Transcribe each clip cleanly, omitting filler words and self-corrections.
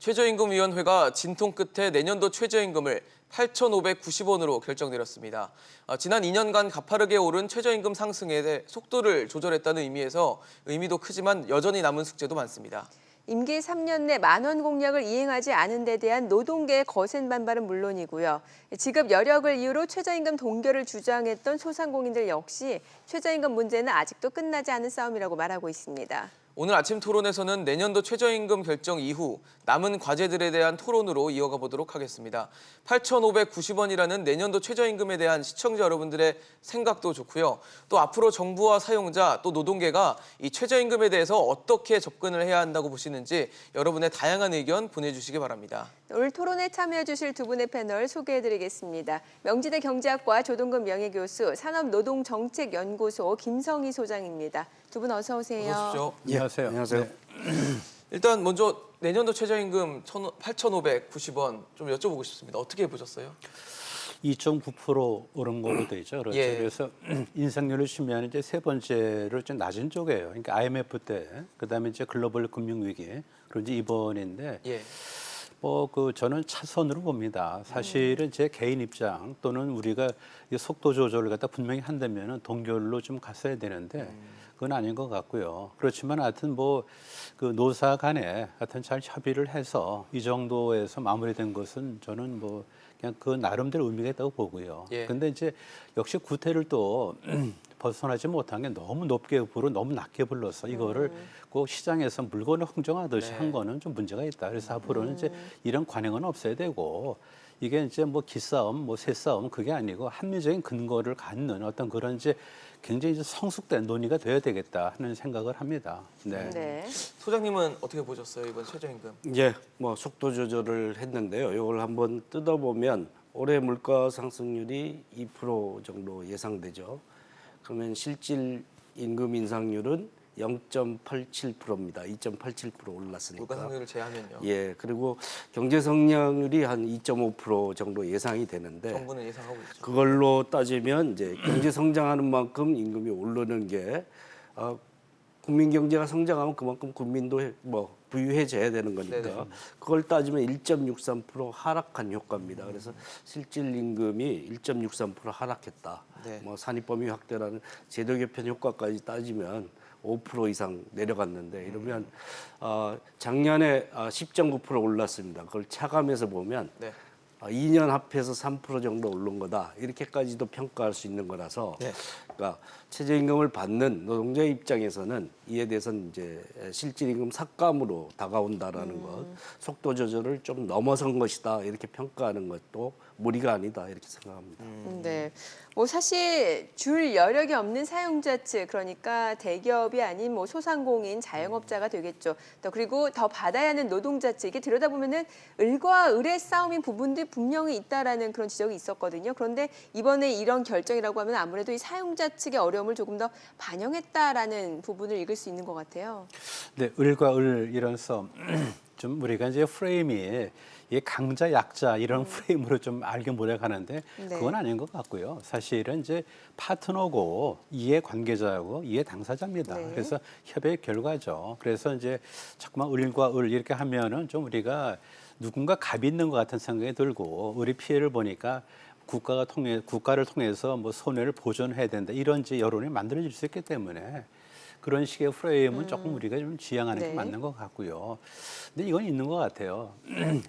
최저임금위원회가 진통 끝에 내년도 최저임금을 8,590원으로 결정내렸습니다. 지난 2년간 가파르게 오른 최저임금 상승에 대해 속도를 조절했다는 의미에서 의미도 크지만 여전히 남은 숙제도 많습니다. 임기 3년 내 만원 공약을 이행하지 않은 데 대한 노동계의 거센 반발은 물론이고요. 지급 여력을 이유로 최저임금 동결을 주장했던 소상공인들 역시 최저임금 문제는 아직도 끝나지 않은 싸움이라고 말하고 있습니다. 오늘 아침 토론에서는 내년도 최저임금 결정 이후 남은 과제들에 대한 토론으로 이어가 보도록 하겠습니다. 8,590원이라는 내년도 최저임금에 대한 시청자 여러분들의 생각도 좋고요. 또 앞으로 정부와 사용자 또 노동계가 이 최저임금에 대해서 어떻게 접근을 해야 한다고 보시는지 여러분의 다양한 의견 보내주시기 바랍니다. 오늘 토론에 참여해 주실 두 분의 패널 소개해드리겠습니다. 명지대 경제학과 조동근 명예교수, 산업노동정책연구소 김성희 소장입니다. 두 분 어서 오세요. 어서 오십시오. 안녕하세요. 안녕하세요. 네. 일단 먼저 내년도 최저임금 8,590원 좀 여쭤보고 싶습니다. 어떻게 보셨어요? 2.9% 오른 걸로 돼 있죠. 그렇죠. 예. 그래서 인상률을 치면 이제 세 번째로 좀 낮은 쪽이에요. 그러니까 IMF 때, 그다음에 이제 글로벌 금융 위기, 그리고 이제 이번인데. 예. 저는 차선으로 봅니다. 사실은 제 개인 입장 또는 우리가 이 속도 조절을 갖다 분명히 한다면은 동결로 좀 갔어야 되는데 그건 아닌 것 같고요. 그렇지만 하여튼 그 노사 간에 하여튼 잘 협의를 해서 이 정도에서 마무리된 것은 저는 그냥 그 나름대로 의미가 있다고 보고요. 예. 근데 이제 역시 구태를 또 벗어나지 못한 게 너무 높게 부르고 너무 낮게 불러서 이거를 꼭 시장에서 물건을 흥정하듯이 네. 한 거는 좀 문제가 있다. 그래서 앞으로는 이제 이런 관행은 없어야 되고 이게 이제 기싸움, 새싸움 그게 아니고 합리적인 근거를 갖는 어떤 그런 이제 굉장히 이제 성숙된 논의가 돼야 되겠다 하는 생각을 합니다. 네. 네. 소장님은 어떻게 보셨어요, 이번 최저임금? 예, 속도 조절을 했는데요. 이걸 한번 뜯어보면 올해 물가 상승률이 2% 정도 예상되죠. 그러면 실질 임금 인상률은 0.87%입니다. 2.87% 올랐으니까. 물가 상승률을 제하면요. 예, 그리고 경제 성장률이 한 2.5% 정도 예상이 되는데 정부는 예상하고 있죠. 그걸로 따지면 이제 경제 성장하는 만큼 임금이 오르는 게 국민 경제가 성장하면 그만큼 국민도 부유해져야 되는 거니까 네네. 그걸 따지면 1.63% 하락한 효과입니다. 그래서 실질 임금이 1.63% 하락했다. 네. 산입범위 확대라는 제도 개편 효과까지 따지면 5% 이상 내려갔는데 이러면 작년에 10.9% 올랐습니다. 그걸 차감해서 보면 네. 2년 합해서 3% 정도 오른 거다. 이렇게까지도 평가할 수 있는 거라서 네. 그러니까 최저임금을 받는 노동자 입장에서는 이에 대해서는 이제 실질임금 삭감으로 다가온다라는 것, 속도 조절을 좀 넘어선 것이다 이렇게 평가하는 것도 무리가 아니다 이렇게 생각합니다. 네. 사실 줄 여력이 없는 사용자 측, 그러니까 대기업이 아닌 소상공인, 자영업자가 되겠죠. 또 그리고 더 받아야 하는 노동자 측, 이게 들여다보면은 을과 을의 싸움인 부분들이 분명히 있다라는 그런 지적이 있었거든요. 그런데 이번에 이런 결정이라고 하면 아무래도 이 사용자 측의 어려움을 조금 더 반영했다라는 부분을 읽을 수 있는 것 같아요. 네, 을과 을 이런 싸움 좀 우리가 이제 프레임이 이 강자 약자 이런 프레임으로 좀 알게 몰아가는데 네. 그건 아닌 것 같고요. 사실은 이제 파트너고 이해 관계자고 이해 당사자입니다. 네. 그래서 협의의 결과죠. 그래서 이제 자꾸만 을과 을 이렇게 하면은 좀 우리가 누군가 갑이 있는 것 같은 생각이 들고 우리 피해를 보니까 국가를 통해서 손해를 보존해야 된다 이런 이제 여론이 만들어질 수 있기 때문에 그런 식의 프레임은 조금 우리가 좀 지향하는 네. 게 맞는 것 같고요. 근데 이건 있는 것 같아요.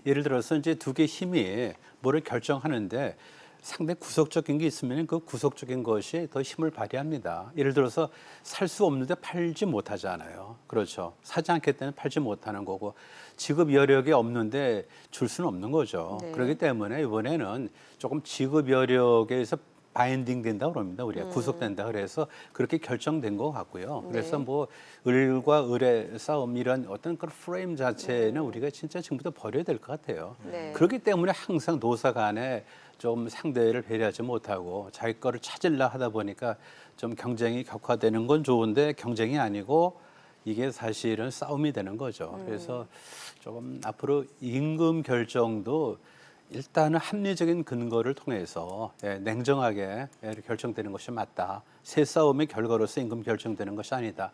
예를 들어서 이제 두 개의 힘이 뭐를 결정하는데 상당히 구속적인 게 있으면 그 구속적인 것이 더 힘을 발휘합니다. 예를 들어서 살 수 없는데 팔지 못하잖아요. 그렇죠. 사지 않기 때문에 팔지 못하는 거고 지급 여력이 없는데 줄 수는 없는 거죠. 네. 그렇기 때문에 이번에는 조금 지급 여력에서 바인딩 된다고 그럽니다. 우리가 구속된다 그래서 그렇게 결정된 것 같고요. 네. 그래서 을과 을의 싸움 이런 어떤 그런 프레임 자체는 우리가 진짜 지금부터 버려야 될 것 같아요. 네. 그렇기 때문에 항상 노사 간에 좀 상대를 배려하지 못하고 자기 거를 찾으려 하다 보니까 좀 경쟁이 격화되는 건 좋은데 경쟁이 아니고 이게 사실은 싸움이 되는 거죠. 그래서 조금 앞으로 임금 결정도 일단은 합리적인 근거를 통해서 냉정하게 결정되는 것이 맞다. 새 싸움의 결과로서 임금 결정되는 것이 아니다.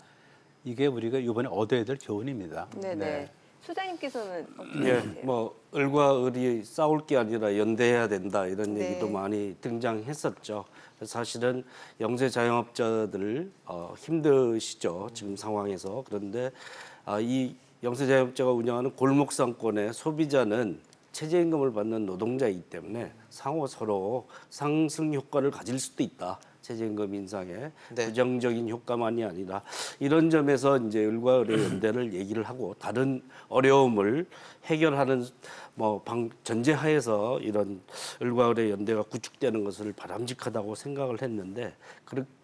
이게 우리가 이번에 얻어야 될 교훈입니다. 네네. 소장님께서는 어떻게 예, 보세요? 뭐 을과 을이 싸울 게 아니라 연대해야 된다 이런 네. 얘기도 많이 등장했었죠. 사실은 영세 자영업자들 힘드시죠 지금 상황에서. 그런데 이 영세 자영업자가 운영하는 골목 상권의 소비자는 최저임금을 받는 노동자이기 때문에 상호 서로 상승 효과를 가질 수도 있다. 최저임금 인상에 네. 부정적인 효과만이 아니라 이런 점에서 이제 을과 을의 연대를 얘기를 하고 다른 어려움을 해결하는 전제하에서 이런 을과 을의 연대가 구축되는 것을 바람직하다고 생각을 했는데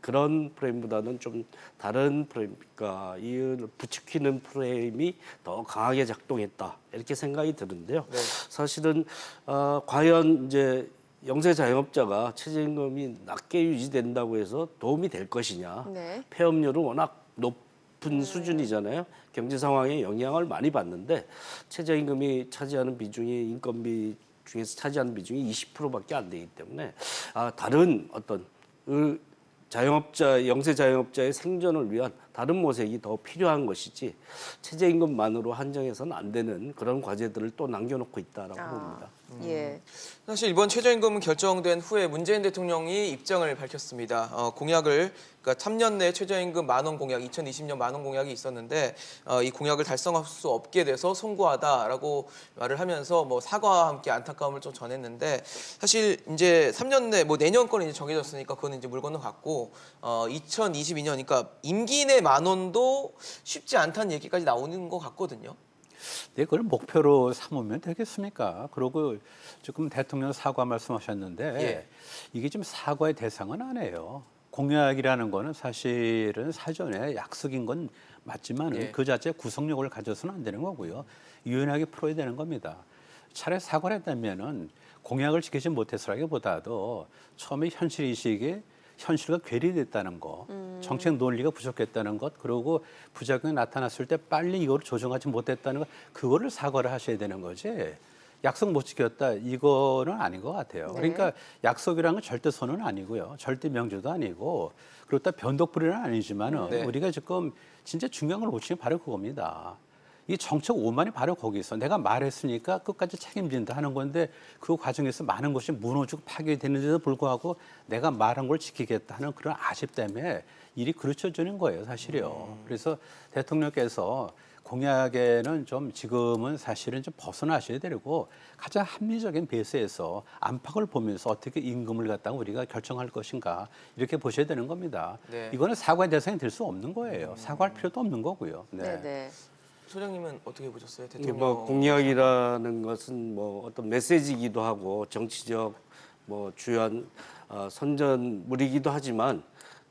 그런 프레임보다는 좀 다른 프레임, 그러니까 이을 부추기는 프레임이 더 강하게 작동했다 이렇게 생각이 드는데요. 네. 사실은 과연 이제 영세 자영업자가 최저임금이 낮게 유지된다고 해서 도움이 될 것이냐. 네. 폐업률은 워낙 높은 수준이잖아요. 경제 상황에 영향을 많이 받는데 최저임금이 차지하는 비중이 인건비 중에서 차지하는 비중이 20%밖에 안 되기 때문에 다른 어떤 영세 자영업자의 생존을 위한 다른 모색이 더 필요한 것이지 최저임금만으로 한정해서는 안 되는 그런 과제들을 또 남겨놓고 있다라고 봅니다. 예. 사실 이번 최저임금 결정된 후에 문재인 대통령이 입장을 밝혔습니다. 공약을 그러니까 3년 내 최저임금 10,000원 공약, 2020년 10,000원 공약이 있었는데 이 공약을 달성할 수 없게 돼서 송구하다라고 말을 하면서 뭐 사과와 함께 안타까움을 좀 전했는데 사실 이제 3년 내 뭐 내년 거는 이제 정해졌으니까 그거는 이제 물 건너갔고 2022년 그러니까 임기 내 10,000원도 쉽지 않다는 얘기까지 나오는 것 같거든요. 네, 그걸 목표로 삼으면 되겠습니까? 그리고 지금 대통령 사과 말씀하셨는데 예. 이게 지금 사과의 대상은 아니에요. 공약이라는 거는 사실은 사전에 약속인 건 맞지만 예. 그 자체 구속력을 가져서는 안 되는 거고요. 유연하게 풀어야 되는 겁니다. 차라리 사과를 했다면은 공약을 지키지 못해서라기보다도 처음에 현실인식에 현실과 괴리됐다는 거, 정책 논리가 부족했다는 것, 그리고 부작용이 나타났을 때 빨리 이거를 조정하지 못했다는 것, 그거를 사과를 하셔야 되는 거지. 약속 못 지켰다 이거는 아닌 것 같아요. 네. 그러니까 약속이라는 건 절대 선언은 아니고요, 절대 명주도 아니고, 그렇다 변덕불이는 아니지만은 네. 우리가 지금 진짜 중요한 걸 놓치면 바로 그겁니다. 이 정책 오만이 바로 거기서 내가 말했으니까 끝까지 책임진다 하는 건데 그 과정에서 많은 것이 무너지고 파괴되는데도 불구하고 내가 말한 걸 지키겠다 하는 그런 아쉽 때문에 일이 그르쳐지는 거예요, 사실이요. 그래서 대통령께서 공약에는 좀 지금은 사실은 좀 벗어나셔야 되고 가장 합리적인 베이스에서 안팎을 보면서 어떻게 임금을 갖다가 우리가 결정할 것인가 이렇게 보셔야 되는 겁니다. 네. 이거는 사과의 대상이 될 수 없는 거예요. 사과할 필요도 없는 거고요. 네. 네. 소장님은 어떻게 보셨어요? 이게 대통령 뭐 공약이라는 것은 뭐 어떤 메시지이기도 하고 정치적 뭐 주요한 선전물이기도 하지만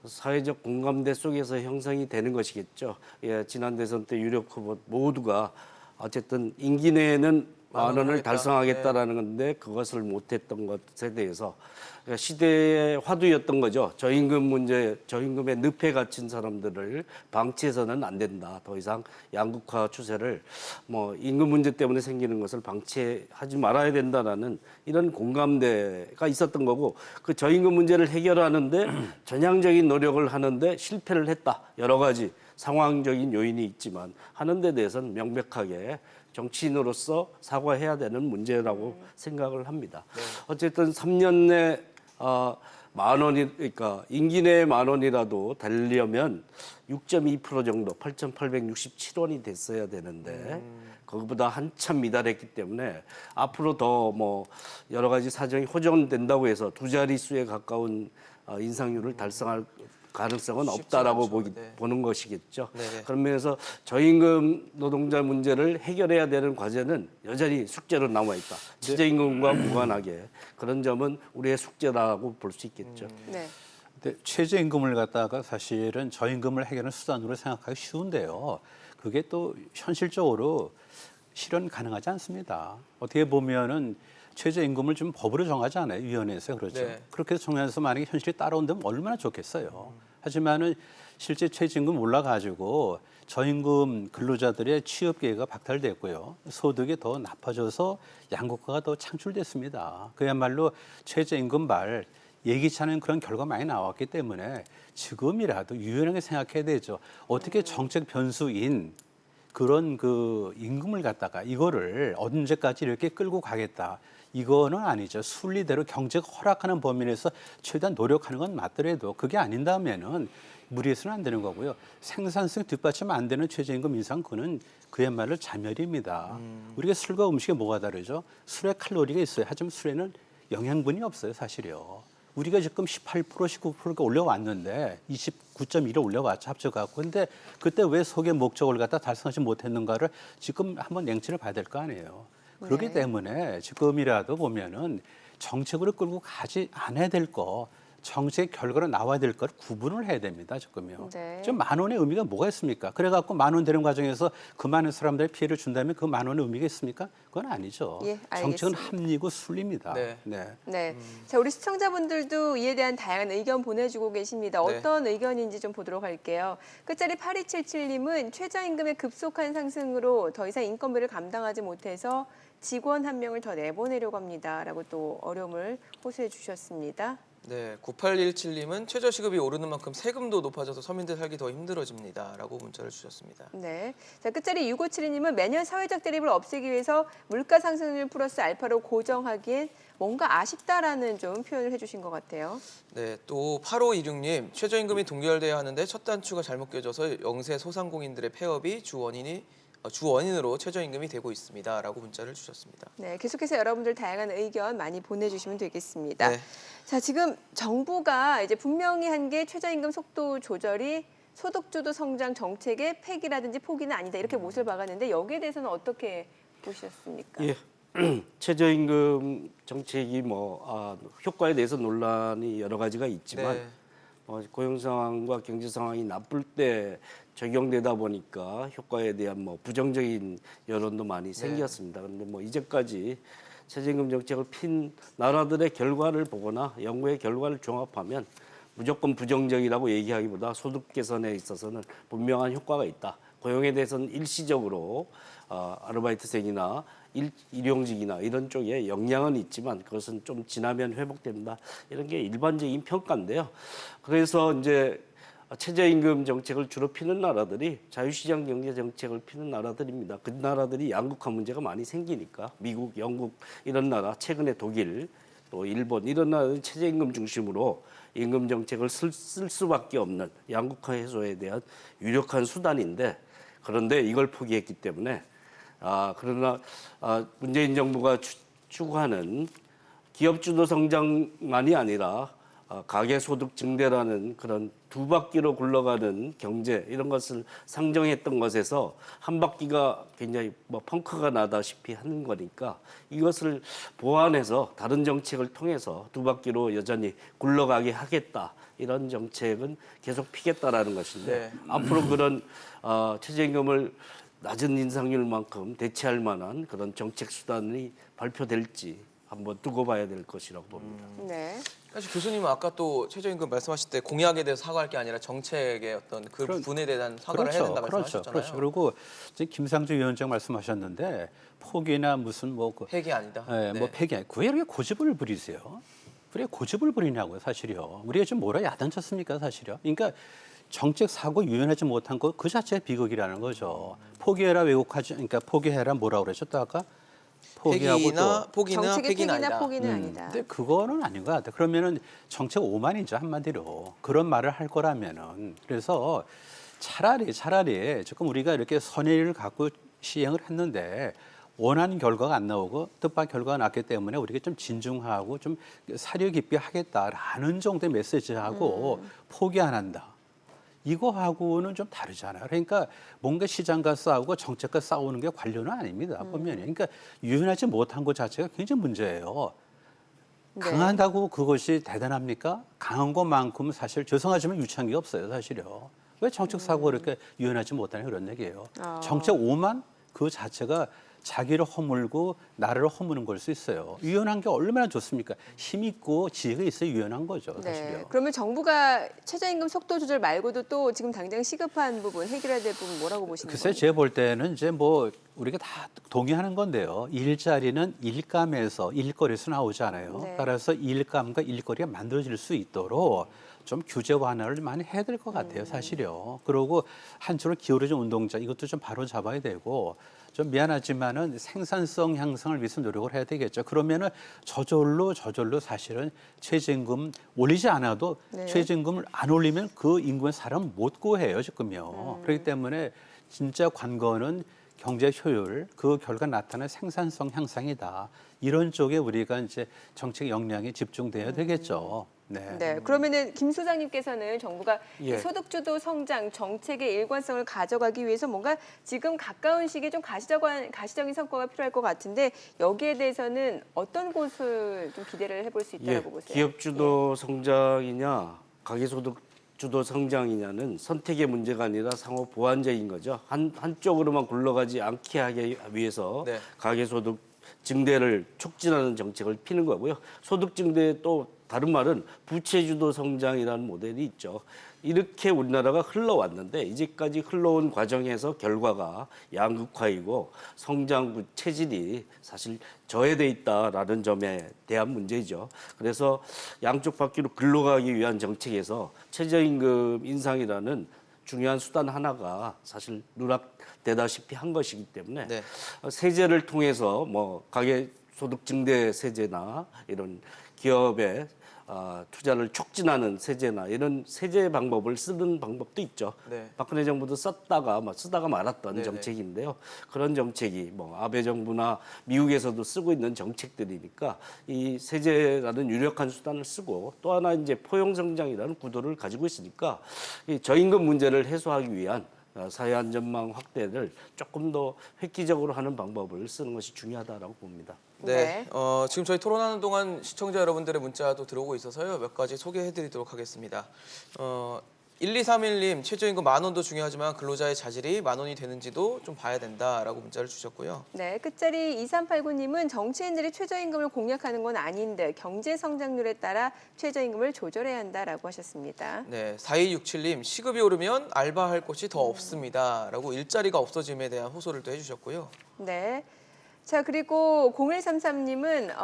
사회적 공감대 속에서 형성이 되는 것이겠죠. 예, 지난 대선 때 유력 후보 모두가 어쨌든 임기 내에는 10,000원을 하겠다. 달성하겠다라는 건데 그것을 못했던 것에 대해서 그러니까 시대의 화두였던 거죠. 저임금 문제, 저임금에 늪에 갇힌 사람들을 방치해서는 안 된다. 더 이상 양극화 추세를 뭐 임금 문제 때문에 생기는 것을 방치하지 말아야 된다라는 이런 공감대가 있었던 거고 그 저임금 문제를 해결하는데 전향적인 노력을 하는데 실패를 했다. 여러 가지 상황적인 요인이 있지만 하는 데 대해서는 명백하게 정치인으로서 사과해야 되는 문제라고 생각을 합니다. 어쨌든 3년 내 10,000원이 그러니까 임기 내에 10,000원이라도 되려면 6.2% 정도 8,867원이 됐어야 되는데 그것보다 한참 미달했기 때문에 앞으로 더 뭐 여러 가지 사정이 호전된다고 해서 두 자릿수에 가까운 인상률을 달성할 가능성은 쉽지 없다라고 않죠. 네. 보는 것이겠죠. 네네. 그런 면에서 저임금 노동자 문제를 해결해야 되는 과제는 여전히 숙제로 남아 있다. 최저임금과 무관하게 그런 점은 우리의 숙제라고 볼 수 있겠죠. 네. 근데 최저임금을 갖다가 사실은 저임금을 해결하는 수단으로 생각하기 쉬운데요. 그게 또 현실적으로 실현 가능하지 않습니다. 어떻게 보면은 최저임금을 좀 법으로 정하지 않아요, 위원회에서. 그렇죠. 네. 그렇게 해서 정해서 만약에 현실이 따라온다면 얼마나 좋겠어요. 하지만은 실제 최저임금 올라가지고 저임금 근로자들의 취업 기회가 박탈됐고요. 소득이 더 나빠져서 양극화가 더 창출됐습니다. 그야말로 최저임금 말 예기치 않은 그런 결과 많이 나왔기 때문에 지금이라도 유연하게 생각해야 되죠. 어떻게 정책 변수인 그런 그 임금을 갖다가 이거를 언제까지 이렇게 끌고 가겠다. 이거는 아니죠. 순리대로 경제가 허락하는 범위 내에서 최대한 노력하는 건 맞더라도 그게 아닌다면은 무리해서는 안 되는 거고요. 생산성 뒷받침 안 되는 최저임금 인상 그는 그야말로 자멸입니다. 우리가 술과 음식에 뭐가 다르죠? 술에 칼로리가 있어요. 하지만 술에는 영양분이 없어요, 사실이요. 우리가 지금 18%, 19%가 올려왔는데 29.1을 올려왔죠, 합쳐갖고. 근데 그때 왜 소개 목적을 갖다 달성하지 못했는가를 지금 한번 냉철을 봐야 될 거 아니에요. 그렇기 네. 때문에 지금이라도 보면은 정책으로 끌고 가지 않아야 될 거, 정책 결과로 나와야 될 걸 구분을 해야 됩니다, 지금요. 네. 좀 10,000원의 의미가 뭐가 있습니까? 그래갖고 10,000원 되는 과정에서 그 많은 사람들이 피해를 준다면 그 10,000원의 의미가 있습니까? 그건 아니죠. 예, 정책은 알겠습니다. 합리고 순리입니다. 네. 네. 자, 우리 시청자분들도 이에 대한 다양한 의견 보내주고 계십니다. 네. 어떤 의견인지 좀 보도록 할게요. 끝자리 8277님은 최저임금의 급속한 상승으로 더 이상 인건비를 감당하지 못해서 직원 한 명을 더 내보내려고 합니다라고 또 어려움을 호소해 주셨습니다. 네, 9817님은 최저시급이 오르는 만큼 세금도 높아져서 서민들 살기 더 힘들어집니다라고 문자를 주셨습니다. 네. 자, 끝자리 6572님은 매년 사회적 대립을 없애기 위해서 물가 상승률 플러스 알파로 고정하기엔 뭔가 아쉽다라는 좀 표현을 해주신 것 같아요. 네, 또 8526님 최저임금이 동결돼야 하는데 첫 단추가 잘못 껴져서 영세 소상공인들의 폐업이 주원인으로 최저임금이 되고 있습니다라고 문자를 주셨습니다. 네, 계속해서 여러분들 다양한 의견 많이 보내주시면 되겠습니다. 네. 자, 지금 정부가 이제 분명히 한 게 최저임금 속도 조절이 소득주도 성장 정책의 폐기라든지 포기는 아니다 이렇게 못을 박았는데 여기에 대해서는 어떻게 보셨습니까? 예. 최저임금 정책이 효과에 대해서 논란이 여러 가지가 있지만 네. 고용 상황과 경제 상황이 나쁠 때 적용되다 보니까 효과에 대한 부정적인 여론도 많이 생겼습니다. 그런데 이제까지 최저임금 정책을 핀 나라들의 결과를 보거나 연구의 결과를 종합하면 무조건 부정적이라고 얘기하기보다 소득 개선에 있어서는 분명한 효과가 있다. 고용에 대해서는 일시적으로 아르바이트생이나 일용직이나 이런 쪽에 영향은 있지만 그것은 좀 지나면 회복된다. 이런 게 일반적인 평가인데요. 그래서 이제 최저임금 정책을 주로 피는 나라들이 자유시장 경제 정책을 피는 나라들입니다. 그 나라들이 양극화 문제가 많이 생기니까 미국, 영국 이런 나라, 최근에 독일, 또 일본 이런 나라는 최저임금 중심으로 임금 정책을 쓸 수밖에 없는 양극화 해소에 대한 유력한 수단인데 그런데 이걸 포기했기 때문에 그러나 문재인 정부가 추구하는 기업 주도 성장만이 아니라 가계소득 증대라는 그런 두 바퀴로 굴러가는 경제 이런 것을 상정했던 것에서 한 바퀴가 굉장히 펑크가 나다시피 하는 거니까 이것을 보완해서 다른 정책을 통해서 두 바퀴로 여전히 굴러가게 하겠다. 이런 정책은 계속 피겠다라는 것인데 네. 앞으로 그런 최저임금을 낮은 인상률만큼 대체할 만한 그런 정책 수단이 발표될지 한번 두고 봐야 될 것이라고 봅니다. 네. 사실 교수님은 아까 또 최저임금 말씀하실 때 공약에 대해서 사과할 게 아니라 정책의 어떤 그 부분에 대한 사과를 해야 된다 말씀하셨잖아요. 그렇죠. 그리고 이제 김상조 위원장 말씀하셨는데 포기나 무슨 폐기 아니다. 폐기 아니. 왜 이렇게 고집을 부리세요? 왜 고집을 부리냐고요, 사실이요. 우리가 지금 뭐라 야단쳤습니까, 사실이요. 그러니까 정책 사고 유연하지 못한 거 그 자체가 비극이라는 거죠. 포기해라 왜곡하지, 그러니까 포기해라 뭐라 그랬죠, 또 아까? 포기나 정책의 폐기는 폐기나 아니다. 포기는 아니다. 근데 그거는 아닌 것 같아요. 그러면은 정책 오만이죠, 한마디로. 그런 말을 할 거라면은. 그래서 차라리 지금 우리가 이렇게 선의를 갖고 시행을 했는데 원하는 결과가 안 나오고 뜻밖의 결과가 났기 때문에 우리가 좀 진중하고 좀 사려 깊게 하겠다라는 정도의 메시지하고 포기 안 한다. 이거하고는 좀 다르잖아요. 그러니까 뭔가 시장과 싸우고 정책과 싸우는 게 관료는 아닙니다. 보면 그러니까 유연하지 못한 것 자체가 굉장히 문제예요. 네. 강한다고 그것이 대단합니까? 강한 것만큼은 사실 죄송하지만 유치한 게 없어요, 사실요. 왜 정책 사고가 이렇게 유연하지 못하냐 그런 얘기예요. 정책 오만 그 자체가 자기를 허물고 나라를 허무는 걸 수 있어요. 유연한 게 얼마나 좋습니까? 힘 있고 지혜가 있어야 유연한 거죠, 사실요. 네. 그러면 정부가 최저임금 속도 조절 말고도 또 지금 당장 시급한 부분, 해결해야 될 부분 뭐라고 보시는 글쎄, 거예요? 제가 볼 때는 이제 우리가 다 동의하는 건데요. 일자리는 일감에서 일거리에서 나오잖아요. 네. 따라서 일감과 일거리가 만들어질 수 있도록 좀 규제 완화를 많이 해야 될 것 같아요, 사실요. 그리고 한쪽으로 기울어진 운동자 이것도 좀 바로 잡아야 되고 좀 미안하지만은 생산성 향상을 위해서 노력을 해야 되겠죠. 그러면은 저절로 사실은 최저임금 올리지 않아도 네. 최저임금을 안 올리면 그 인구의 사람 못 구해요, 지금요. 그렇기 때문에 진짜 관건은 경제 효율, 그 결과 나타나는 생산성 향상이다. 이런 쪽에 우리가 이제 정책 역량이 집중돼야 되겠죠. 네. 네, 그러면은 김 소장님께서는 정부가 예. 소득주도 성장 정책의 일관성을 가져가기 위해서 뭔가 지금 가까운 시기에 좀 가시적인 성과가 필요할 것 같은데 여기에 대해서는 어떤 곳을 좀 기대를 해볼 수 있다고 보세요? 기업 주도 성장이냐 가계소득 주도 성장이냐는 선택의 문제가 아니라 상호 보완적인 거죠. 한쪽으로만 굴러가지 않게 하기 위해서 네. 가계소득 증대를 촉진하는 정책을 피는 거고요. 소득 증대의 또 다른 말은 부채 주도 성장이라는 모델이 있죠. 이렇게 우리나라가 흘러왔는데 이제까지 흘러온 과정에서 결과가 양극화이고 성장 체질이 사실 저해돼 있다라는 점에 대한 문제죠. 그래서 양쪽 바퀴로 굴러가기 위한 정책에서 최저임금 인상이라는 중요한 수단 하나가 사실 누락되다시피 한 것이기 때문에 네. 세제를 통해서 뭐 가계소득 증대 세제나 이런 기업의 투자를 촉진하는 세제나 이런 세제 방법을 쓰는 방법도 있죠. 네. 박근혜 정부도 쓰다가 말았던 네네. 정책인데요. 그런 정책이 뭐 아베 정부나 미국에서도 쓰고 있는 정책들이니까 이 세제라는 유력한 수단을 쓰고 또 하나 이제 포용 성장이라는 구도를 가지고 있으니까 이 저임금 문제를 해소하기 위한 사회 안전망 확대를 조금 더 획기적으로 하는 방법을 쓰는 것이 중요하다라고 봅니다. 네. 네. 지금 저희 토론하는 동안 시청자 여러분들의 문자도 들어오고 있어서요. 몇 가지 소개해드리도록 하겠습니다. 1231님, 최저임금 10,000원도 중요하지만 근로자의 자질이 10,000원이 되는지도 좀 봐야 된다라고 문자를 주셨고요. 네, 끝자리 2389님은 정치인들이 최저임금을 공약하는 건 아닌데 경제 성장률에 따라 최저임금을 조절해야 한다라고 하셨습니다. 네, 4267님, 시급이 오르면 알바할 곳이 더 없습니다라고 일자리가 없어짐에 대한 호소를 또 해주셨고요. 네. 자, 그리고 0133님은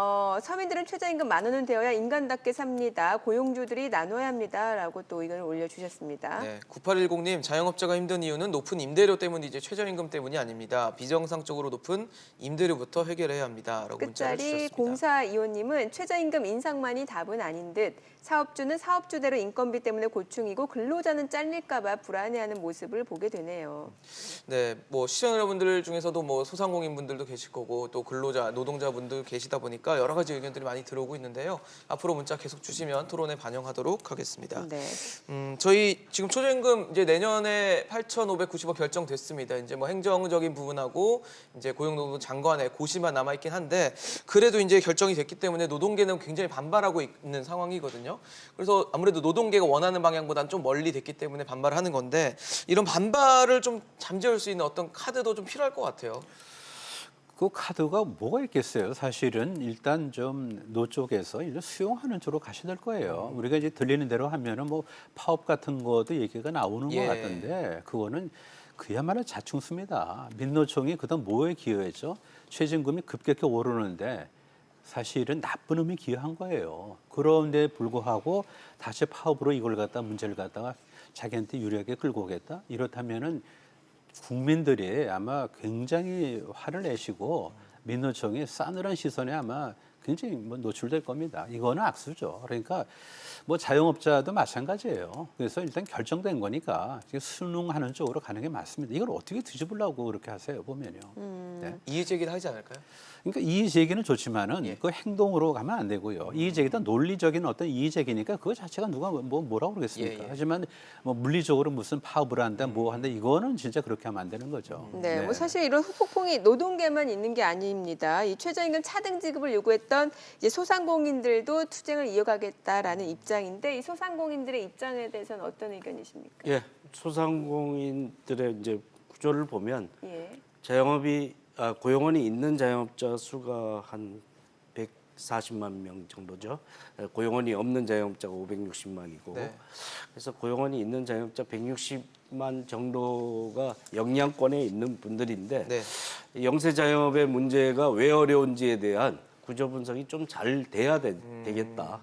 서민들은 최저임금 10,000원은 되어야 인간답게 삽니다. 고용주들이 나눠야 합니다라고 또 의견을 올려주셨습니다. 네, 9810님, 자영업자가 힘든 이유는 높은 임대료 때문이지 최저임금 때문이 아닙니다. 비정상적으로 높은 임대료부터 해결해야 합니다라고 문자를 끝자리 주셨습니다. 0425님은 최저임금 인상만이 답은 아닌 듯 사업주는 사업주대로 인건비 때문에 고충이고 근로자는 잘릴까 봐 불안해하는 모습을 보게 되네요. 네, 뭐 시청 여러분들 중에서도 뭐 소상공인분들도 계실 거고 또 근로자, 노동자분들 계시다 보니까 여러 가지 의견들이 많이 들어오고 있는데요. 앞으로 문자 계속 주시면 토론에 반영하도록 하겠습니다. 네. 저희 지금 최저임금 이제 내년에 8,590원 결정됐습니다. 이제 뭐 행정적인 부분하고 이제 고용노동 장관의 고시만 남아 있긴 한데 그래도 이제 결정이 됐기 때문에 노동계는 굉장히 반발하고 있는 상황이거든요. 그래서 아무래도 노동계가 원하는 방향보다는 좀 멀리 됐기 때문에 반발하는 건데 이런 반발을 좀 잠재울 수 있는 어떤 카드도 좀 필요할 것 같아요. 그 카드가 뭐가 있겠어요? 사실은 일단 좀 노 쪽에서 이제 수용하는 쪽으로 가셔야 될 거예요. 우리가 이제 들리는 대로 하면은 뭐 파업 같은 것도 얘기가 나오는 예. 것 같던데 그거는 그야말로 자충수입니다. 민노총이 그다음 뭐에 기여했죠? 최저임금이 급격히 오르는데 사실은 나쁜 의미 기여한 거예요. 그런데 불구하고 다시 파업으로 이걸 갖다 문제를 갖다가 자기한테 유리하게 끌고 오겠다? 이렇다면은 국민들이 아마 굉장히 화를 내시고 민노총이 싸늘한 시선에 아마 굉장히 뭐 노출될 겁니다. 이거는 악수죠. 그러니까 뭐 자영업자도 마찬가지예요. 그래서 일단 결정된 거니까 지금 순응하는 쪽으로 가는 게 맞습니다. 이걸 어떻게 뒤집으려고 그렇게 하세요, 보면요. 네. 이의 제기를 하지 않을까요? 그러니까 이의 제기는 좋지만은 예. 그 행동으로 가면 안 되고요. 이의 제기도 논리적인 어떤 이의 제기니까 그거 자체가 누가 뭐라고 그러겠습니까? 예, 예. 하지만 뭐 물리적으로 무슨 파업을 한다, 뭐 한다 이거는 진짜 그렇게 하면 안 되는 거죠. 네, 뭐 사실 이런 후폭풍이 노동계만 있는 게 아닙니다. 이 최저임금 차등 지급을 요구했던 이제 소상공인들도 투쟁을 이어가겠다라는 입장인데 이 소상공인들의 입장에 대해서는 어떤 의견이십니까? 예, 소상공인들의 이제 구조를 보면 예. 고용원이 있는 자영업자 수가 한 140만 명 정도죠. 고용원이 없는 자영업자가 560만이고 네. 그래서 고용원이 있는 자영업자 160만 정도가 영향권에 있는 분들인데 네. 영세 자영업의 문제가 왜 어려운지에 대한 구조 분석이 좀 잘 돼야 되겠다.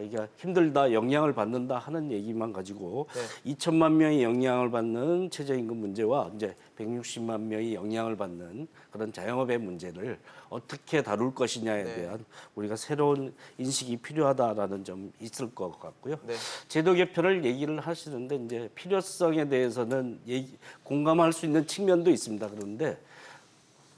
이게 힘들다, 영향을 받는다 하는 얘기만 가지고 네. 2천만 명이 영향을 받는 최저임금 문제와 이제 160만 명이 영향을 받는 그런 자영업의 문제를 어떻게 다룰 것이냐에 네. 대한 우리가 새로운 인식이 필요하다라는 점 있을 것 같고요. 네. 제도 개편을 얘기를 하시는데 이제 필요성에 대해서는 공감할 수 있는 측면도 있습니다. 그런데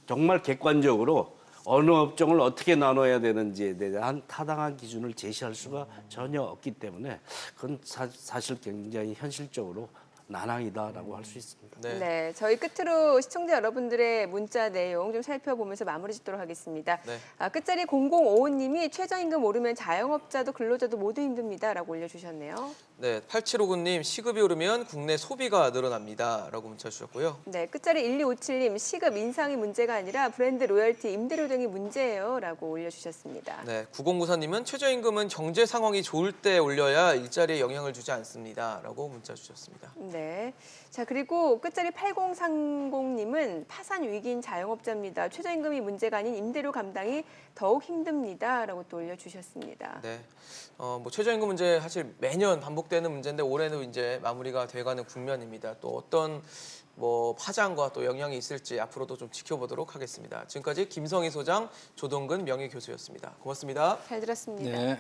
정말 객관적으로 어느 업종을 어떻게 나눠야 되는지에 대한 타당한 기준을 제시할 수가 전혀 없기 때문에 그건 사실 굉장히 현실적으로 난항이다라고 할 수 있습니다. 네. 네, 저희 끝으로 시청자 여러분들의 문자 내용 좀 살펴보면서 마무리 짓도록 하겠습니다. 네. 끝자리 0055님이 최저임금 오르면 자영업자도 근로자도 모두 힘듭니다라고 올려주셨네요. 네, 8759님 시급이 오르면 국내 소비가 늘어납니다라고 문자 주셨고요. 네, 끝자리 1257님 시급 인상이 문제가 아니라 브랜드 로열티, 임대료 등이 문제예요라고 올려주셨습니다. 네, 9094님은 최저임금은 경제 상황이 좋을 때 올려야 일자리에 영향을 주지 않습니다라고 문자 주셨습니다. 네. 자, 그리고 끝자리 8030님은 파산 위기인 자영업자입니다. 최저임금이 문제가 아닌 임대료 감당이 더욱 힘듭니다라고 또 올려주셨습니다. 네, 뭐 최저임금 문제 사실 매년 반복되는 문제인데 올해는 이제 마무리가 돼가는 국면입니다. 또 어떤 뭐 파장과 또 영향이 있을지 앞으로도 좀 지켜보도록 하겠습니다. 지금까지 김성희 소장, 조동근 명예교수였습니다. 고맙습니다. 잘 들었습니다. 네.